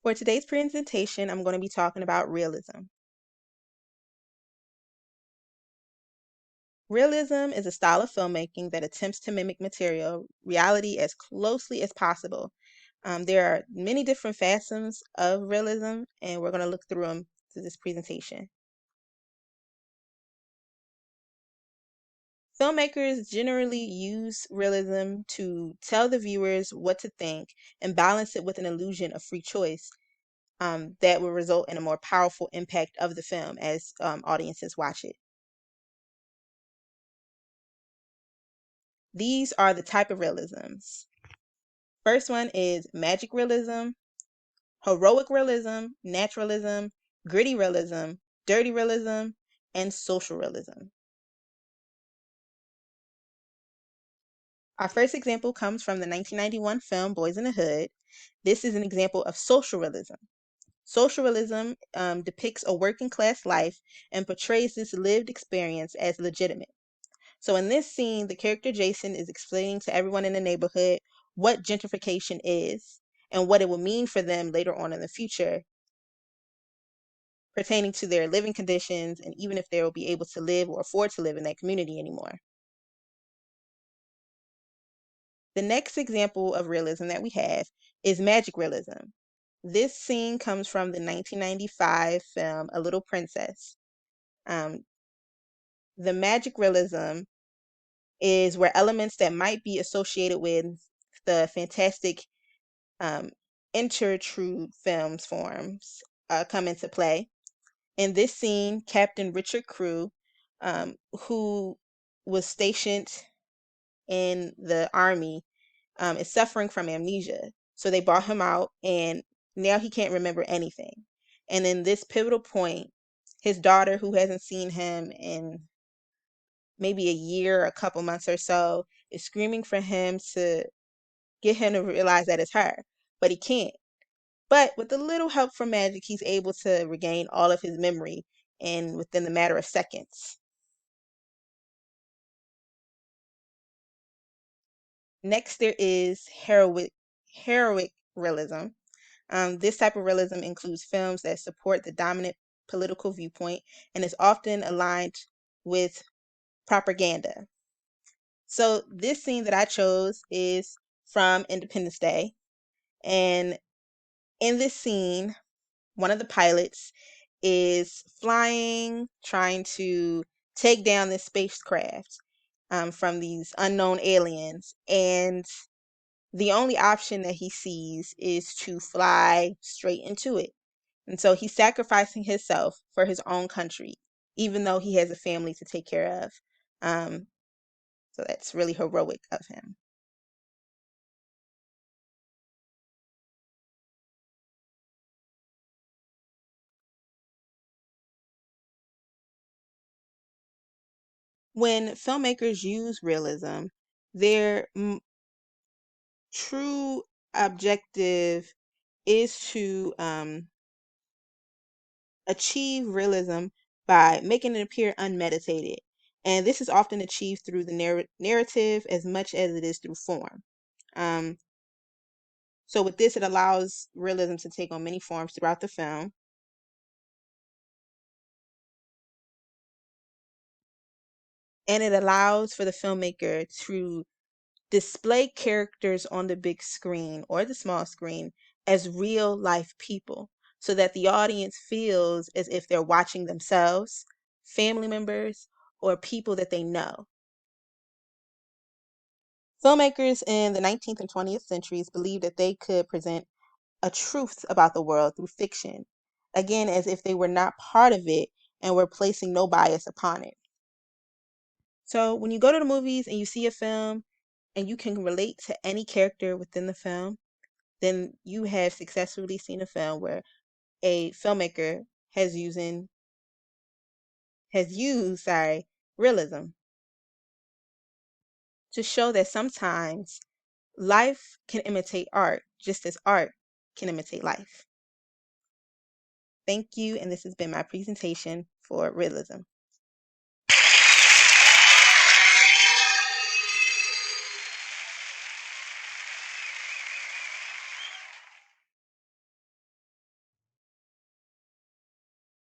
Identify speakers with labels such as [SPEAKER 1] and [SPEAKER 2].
[SPEAKER 1] For today's presentation, I'm going to be talking about realism. Realism is a style of filmmaking that attempts to mimic material reality as closely as possible. There are many different facets of realism, and we're going to look through them through this presentation. Filmmakers generally use realism to tell the viewers what to think and balance it with an illusion of free choice that will result in a more powerful impact of the film as audiences watch it. These are the type of realisms. First one is magic realism, heroic realism, naturalism, gritty realism, dirty realism, and social realism. Our first example comes from the 1991 film Boys in the Hood. This is an example of social realism. Social realism depicts a working class life and portrays this lived experience as legitimate. So in this scene, the character Jason is explaining to everyone in the neighborhood what gentrification is and what it will mean for them later on in the future pertaining to their living conditions and even if they will be able to live or afford to live in that community anymore. The next example of realism that we have is magic realism. This scene comes from the 1995 film A Little Princess. Um, the magic realism is where elements that might be associated with the fantastic um, intertrude films forms come into play. In this scene, Captain Richard Crew, who was stationed in the army, is suffering from amnesia. So they brought him out, and now he can't remember anything. And in this pivotal point, his daughter, who hasn't seen him in maybe a year, a couple months or so, is screaming for him to get him to realize that it's her, but he can't. But with a little help from magic, he's able to regain all of his memory and within the matter of seconds. Next, there is heroic realism. This type of realism includes films that support the dominant political viewpoint and is often aligned with propaganda. So this scene that I chose is from Independence Day. And in this scene, one of the pilots is flying, trying to take down this spacecraft from these unknown aliens. And the only option that he sees is to fly straight into it. And so he's sacrificing himself for his own country, even though he has a family to take care of. So that's really heroic of him. When filmmakers use realism, their true objective is to achieve realism by making it appear unmeditated. And this is often achieved through the narrative as much as it is through form. Um, so with this, it allows realism to take on many forms throughout the film. And it allows for the filmmaker to display characters on the big screen or the small screen as real life people so that the audience feels as if they're watching themselves, family members, or people that they know. Filmmakers in the 19th and 20th centuries believed that they could present a truth about the world through fiction, again, as if they were not part of it and were placing no bias upon it. So when you go to the movies and you see a film and you can relate to any character within the film, then you have successfully seen a film where a filmmaker has used realism to show that sometimes life can imitate art just as art can imitate life. Thank you, and this has been my presentation for realism.